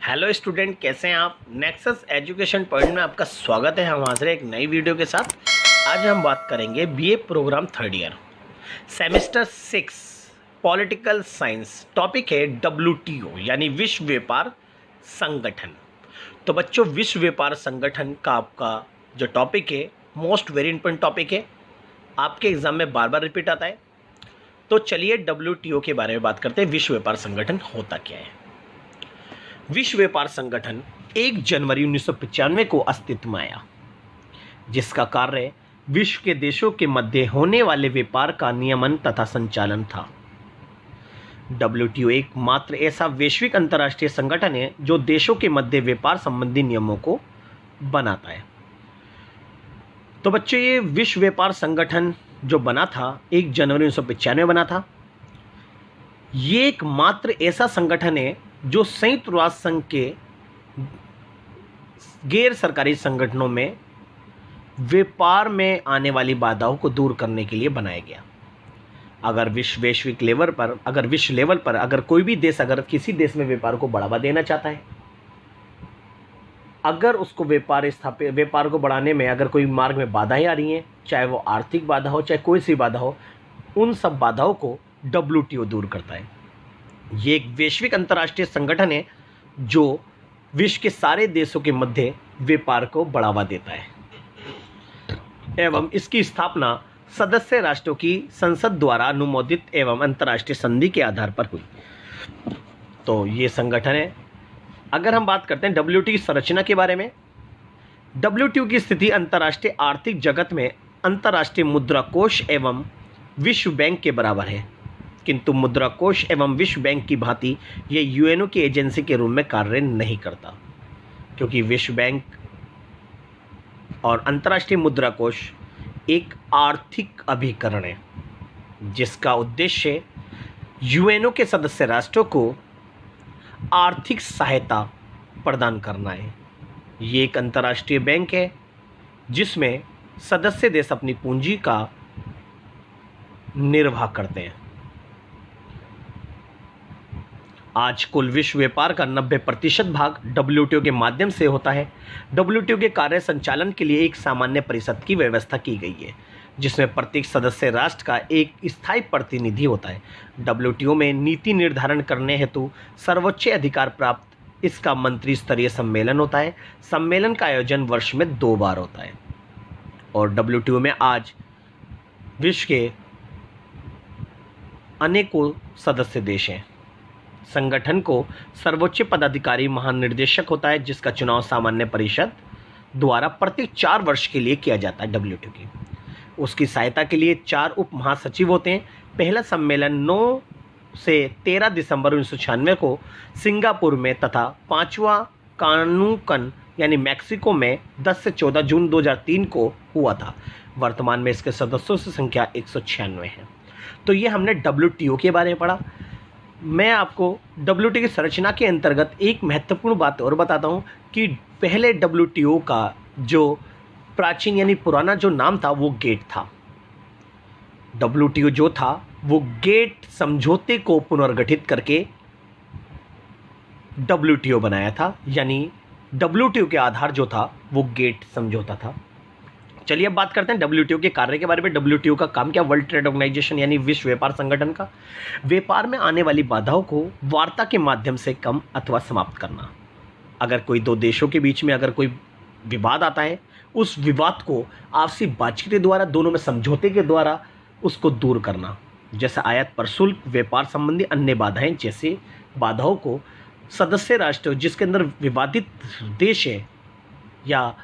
Hello student, कैसे हैं आप। नेक्सस एजुकेशन पॉइंट में आपका स्वागत है। हम हाजिर हैं एक नई वीडियो के साथ। आज हम बात करेंगे BA programme third year semester 6 political science. Topic है डब्ल्यूटीओ यानी विश्व व्यापार संगठन। तो बच्चों, विश्व व्यापार संगठन का आपका जो टॉपिक है मोस्ट वेरी इंपॉर्टेंट टॉपिक है, आपके एग्जाम में बार बार रिपीट आता है। तो चलिए डब्ल्यूटीओ के बारे में बात करते हैं। विश्व व्यापार संगठन होता क्या है। विश्व व्यापार संगठन 1 जनवरी 1995 को अस्तित्व में आया, जिसका कार्य विश्व के देशों के मध्य होने वाले व्यापार का नियमन तथा संचालन था। डब्ल्यूटीओ एकमात्र ऐसा वैश्विक अंतर्राष्ट्रीय संगठन है जो देशों के मध्य व्यापार संबंधी नियमों को बनाता है। तो बच्चों, ये विश्व व्यापार संगठन जो बना था 1 जनवरी 1995 बना था। ये एकमात्र ऐसा संगठन है जो संयुक्त राष्ट्र संघ के गैर सरकारी संगठनों में व्यापार में आने वाली बाधाओं को दूर करने के लिए बनाया गया। अगर विश्व लेवल पर अगर कोई भी देश अगर किसी देश में व्यापार को बढ़ावा देना चाहता है, अगर उसको व्यापार को बढ़ाने में अगर कोई मार्ग में बाधाएं आ रही हैं, चाहे वो आर्थिक बाधा हो चाहे कोई सी बाधा हो, उन सब बाधाओं को डब्ल्यूटीओ दूर करता है। ये एक वैश्विक अंतर्राष्ट्रीय संगठन है जो विश्व के सारे देशों के मध्य व्यापार को बढ़ावा देता है एवं इसकी स्थापना सदस्य राष्ट्रों की संसद द्वारा अनुमोदित एवं अंतर्राष्ट्रीय संधि के आधार पर हुई। तो ये संगठन है। अगर हम बात करते हैं डब्ल्यूटीओ की संरचना के बारे में, डब्ल्यूटीओ की स्थिति अंतर्राष्ट्रीय आर्थिक जगत में अंतर्राष्ट्रीय मुद्रा कोष एवं विश्व बैंक के बराबर है, किंतु मुद्रा कोष एवं विश्व बैंक की भांति ये यूएनओ की एजेंसी के रूप में कार्य नहीं करता, क्योंकि विश्व बैंक और अंतर्राष्ट्रीय मुद्रा कोष एक आर्थिक अभिकरण है जिसका उद्देश्य यूएनओ के सदस्य राष्ट्रों को आर्थिक सहायता प्रदान करना है। ये एक अंतर्राष्ट्रीय बैंक है जिसमें सदस्य देश अपनी पूंजी का निर्वाह करते हैं। आज कुल विश्व व्यापार का 90% भाग डब्ल्यूटीओ के माध्यम से होता है। डब्ल्यूटीओ के कार्य संचालन के लिए एक सामान्य परिषद की व्यवस्था की गई है, जिसमें प्रत्येक सदस्य राष्ट्र का एक स्थायी प्रतिनिधि होता है। डब्ल्यूटीओ में नीति निर्धारण करने हेतु सर्वोच्च अधिकार प्राप्त इसका मंत्री स्तरीय सम्मेलन होता है। सम्मेलन का आयोजन वर्ष में 2 बार होता है। और डब्ल्यूटीओ में आज विश्व के अनेकों सदस्य देश हैं। संगठन को सर्वोच्च पदाधिकारी महानिर्देशक होता है, जिसका चुनाव सामान्य परिषद द्वारा प्रत्येक 4 वर्ष के लिए किया जाता है। डब्ल्यूटीओ की उसकी सहायता के लिए 4 उप महासचिव होते हैं। पहला सम्मेलन 9 से 13 दिसंबर 1996 को सिंगापुर में तथा 5वां कानूकन यानी मैक्सिको में 10 से 14 जून 2003 को हुआ था। वर्तमान में इसके सदस्यों की संख्या 196 है। तो ये हमने डब्ल्यूटीओ के बारे में पढ़ा। मैं आपको डब्ल्यूटीओ की संरचना के अंतर्गत एक महत्वपूर्ण बात और बताता हूँ कि पहले डब्ल्यूटीओ का जो प्राचीन यानी पुराना जो नाम था वो गेट था। डब्ल्यूटीओ जो था वो गेट समझौते को पुनर्गठित करके डब्ल्यूटीओ बनाया था, यानी डब्ल्यूटीओ के आधार जो था वो गेट समझौता था। चलिए अब बात करते हैं डब्ल्यूटीओ के कार्य के बारे में। डब्ल्यूटीओ का काम क्या? वर्ल्ड ट्रेड ऑर्गेनाइजेशन यानी विश्व व्यापार संगठन का व्यापार में आने वाली बाधाओं को वार्ता के माध्यम से कम अथवा समाप्त करना। अगर कोई 2 देशों के बीच में अगर कोई विवाद आता है, उस विवाद को आपसी बातचीत के द्वारा, दोनों में समझौते के द्वारा उसको दूर करना। जैसे आयात पर शुल्क, व्यापार संबंधी अन्य बाधाएं जैसे बाधाओं को सदस्य राष्ट्र जिसके अंदर विवादित देश है या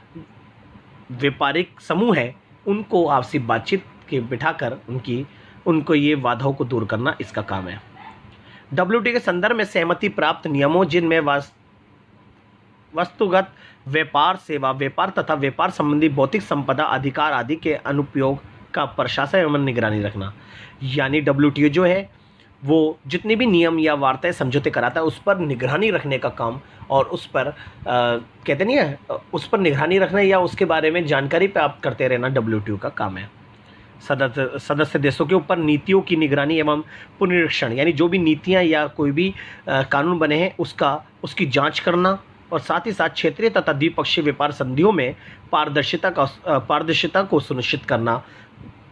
व्यापारिक समूह है, उनको आपसी बातचीत के बिठाकर उनको ये बाधाओं को दूर करना इसका काम है। डब्ल्यूटीओ के संदर्भ में सहमति प्राप्त नियमों जिनमें वस्तुगत व्यापार, सेवा व्यापार तथा व्यापार संबंधी भौतिक संपदा अधिकार आदि के अनुपयोग का प्रशासन एवं निगरानी रखना। यानी डब्ल्यूटीओ जो है वो जितने भी नियम या वार्ताएं समझौते कराता है उस पर निगरानी रखने का काम और उस पर कहते नहीं है, उस पर निगरानी रखना या उसके बारे में जानकारी प्राप्त करते रहना डब्ल्यूटीओ का काम है। सदस्य देशों के ऊपर नीतियों की निगरानी एवं पुनरीक्षण, यानी जो भी नीतियां या कोई भी कानून बने हैं उसकी जांच करना, और साथ ही साथ क्षेत्रीय तथा द्विपक्षीय व्यापार संधियों में पारदर्शिता को सुनिश्चित करना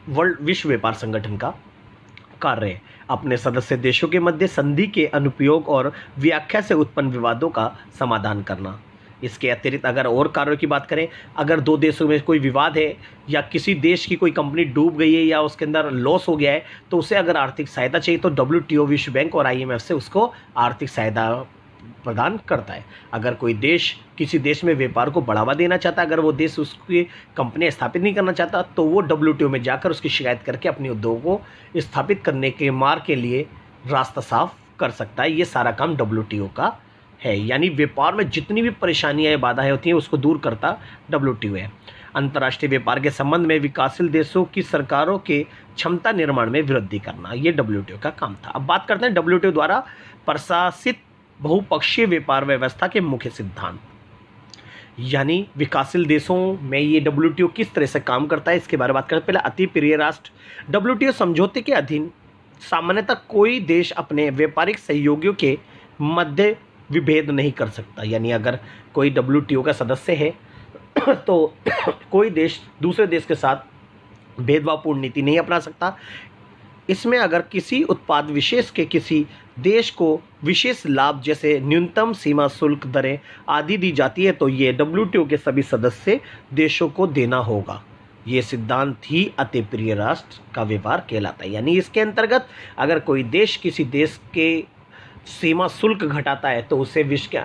विश्व व्यापार संगठन का कार्य है। अपने सदस्य देशों के मध्य संधि के अनुप्रयोग और व्याख्या से उत्पन्न विवादों का समाधान करना। इसके अतिरिक्त अगर और कार्यों की बात करें, अगर दो देशों में कोई विवाद है या किसी देश की कोई कंपनी डूब गई है या उसके अंदर लॉस हो गया है, तो उसे अगर आर्थिक सहायता चाहिए तो WTO, विश्व बैंक और IMF से उसको आर्थिक सहायता प्रदान करता है। अगर कोई देश किसी देश में व्यापार को बढ़ावा देना चाहता है, अगर वो देश उसकी कंपनी स्थापित नहीं करना चाहता, तो वो WTO में जाकर उसकी शिकायत करके अपने उद्योग को स्थापित करने के मार्ग के लिए रास्ता साफ कर सकता है। ये सारा काम WTO का है, यानी व्यापार में जितनी भी परेशानियां या बाधाएं होती हैं उसको दूर करता WTO है। अंतर्राष्ट्रीय व्यापार के संबंध में विकासशील देशों की सरकारों के क्षमता निर्माण में वृद्धि करना, ये WTO का काम था। अब बात करते हैं WTO द्वारा प्रशासित बहुपक्षीय व्यापार व्यवस्था के मुख्य सिद्धांत, यानी विकासशील देशों में ये WTO किस तरह से काम करता है, इसके बारे में बात करते हैं। पहले अति प्रिय राष्ट्र। WTO समझौते के अधीन सामान्यतः कोई देश अपने व्यापारिक सहयोगियों के मध्य विभेद नहीं कर सकता, यानी अगर कोई WTO का सदस्य है तो कोई देश दूसरे देश के साथ भेदभावपूर्ण नीति नहीं अपना सकता। इसमें अगर किसी उत्पाद विशेष के किसी देश को विशेष लाभ जैसे न्यूनतम सीमा शुल्क दरें आदि दी जाती है तो ये WTO के सभी सदस्य देशों को देना होगा। ये सिद्धांत ही अति प्रिय राष्ट्र का व्यवहार कहलाता है, यानी इसके अंतर्गत अगर कोई देश किसी देश के सीमा शुल्क घटाता है तो उसे विश्व के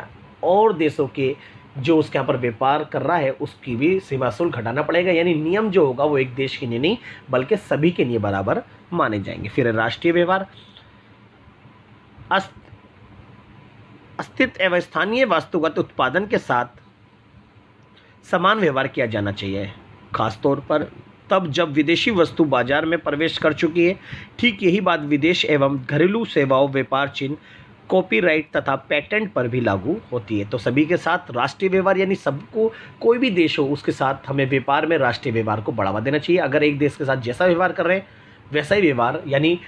और देशों के जो उसके यहाँ पर व्यापार कर रहा है उसकी भी सीमा शुल्क घटाना पड़ेगा, यानी नियम जो होगा वो एक देश के लिए नहीं बल्कि सभी के लिए बराबर माने जाएंगे। फिर राष्ट्रीय व्यवहार। अस्तित्व एवं स्थानीय वास्तुगत उत्पादन के साथ समान व्यवहार किया जाना चाहिए, खासतौर पर तब जब विदेशी वस्तु बाजार में प्रवेश कर चुकी है। ठीक यही बात विदेश एवं घरेलू सेवाओं, व्यापार चिन्ह, कॉपीराइट तथा पेटेंट पर भी लागू होती है। तो सभी के साथ राष्ट्रीय व्यवहार, यानी सबको कोई भी देश हो उसके साथ हमें व्यापार में राष्ट्रीय व्यवहार को बढ़ावा देना चाहिए। अगर एक देश के साथ जैसा व्यवहार कर रहे हैं वैसा ही व्यवहार, यानी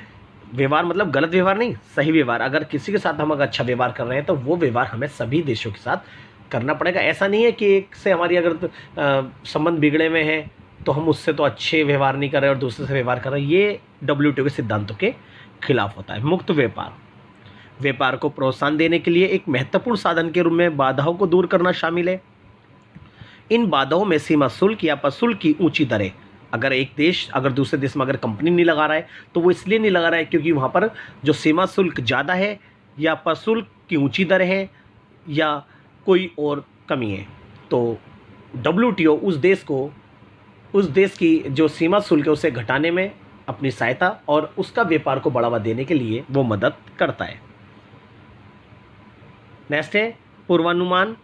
व्यवहार मतलब गलत व्यवहार नहीं, सही व्यवहार, अगर किसी के साथ हम अगर अच्छा व्यवहार कर रहे हैं तो वो व्यवहार हमें सभी देशों के साथ करना पड़ेगा। ऐसा नहीं है कि एक से हमारी अगर संबंध बिगड़े हुए हैं तो हम उससे तो अच्छे व्यवहार नहीं कर रहे और दूसरे से व्यवहार कर रहे हैं, ये WTO के सिद्धांतों के खिलाफ होता है। मुक्त व्यापार। व्यापार को प्रोत्साहन देने के लिए एक महत्वपूर्ण साधन के रूप में बाधाओं को दूर करना शामिल है। इन बाधाओं में सीमा शुल्क या प्रशुल्क की ऊंची दरें। अगर एक देश अगर दूसरे देश में अगर कंपनी नहीं लगा रहा है तो वो इसलिए नहीं लगा रहा है क्योंकि वहाँ पर जो सीमा शुल्क ज़्यादा है या प्रशुल्क की ऊंची दर है या कोई और कमी है, तो WTO उस देश की जो सीमा शुल्क है उसे घटाने में अपनी सहायता और उसका व्यापार को बढ़ावा देने के लिए वो मदद करता है। नेक्स्ट है पूर्वानुमान।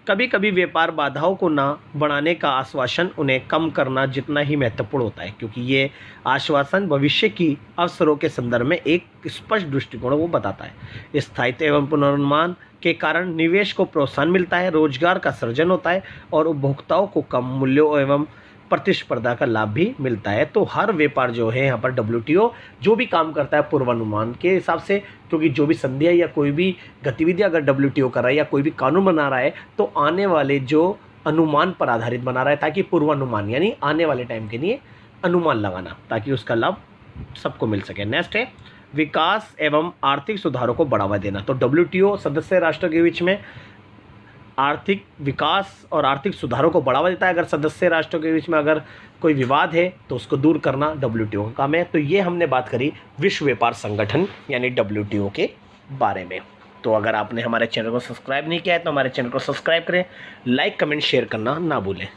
कभी कभी व्यापार बाधाओं को ना बढ़ाने का आश्वासन उन्हें कम करना जितना ही महत्वपूर्ण होता है, क्योंकि ये आश्वासन भविष्य की अवसरों के संदर्भ में एक स्पष्ट दृष्टिकोण वो बताता है। स्थायित्व एवं पुनर्निर्माण के कारण निवेश को प्रोत्साहन मिलता है, रोजगार का सृजन होता है और उपभोक्ताओं को कम मूल्यों एवं प्रतिस्पर्धा का लाभ भी मिलता है। तो हर व्यापार जो है यहाँ पर WTO जो भी काम करता है पूर्वानुमान के हिसाब से, क्योंकि जो भी संधियाँ या कोई भी गतिविधि अगर WTO कर रहा है या कोई भी कानून बना रहा है तो आने वाले जो अनुमान पर आधारित बना रहा है, ताकि पूर्वानुमान यानी आने वाले टाइम के लिए अनुमान लगाना ताकि उसका लाभ सबको मिल सके। नेक्स्ट है विकास एवं आर्थिक सुधारों को बढ़ावा देना। तो WTO सदस्य राष्ट्रों के बीच में आर्थिक विकास और आर्थिक सुधारों को बढ़ावा देता है। अगर सदस्य राष्ट्रों के बीच में अगर कोई विवाद है तो उसको दूर करना WTO का काम है। तो ये हमने बात करी विश्व व्यापार संगठन यानी WTO के बारे में। तो अगर आपने हमारे चैनल को सब्सक्राइब नहीं किया है तो हमारे चैनल को सब्सक्राइब करें, लाइक कमेंट शेयर करना ना भूलें।